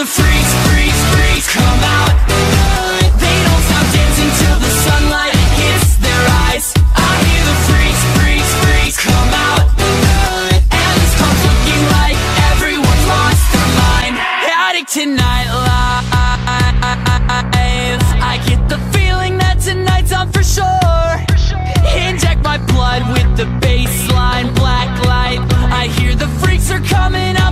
the freaks, freaks, freaks come out. They don't stop dancing till the sunlight hits their eyes. I hear the freaks, freaks, freaks come out. And this club's looking like everyone's lost their mind. Addict to nightlife. I get the feeling that tonight's on for sure. Inject my blood with the baseline black light. I hear the freaks are coming out.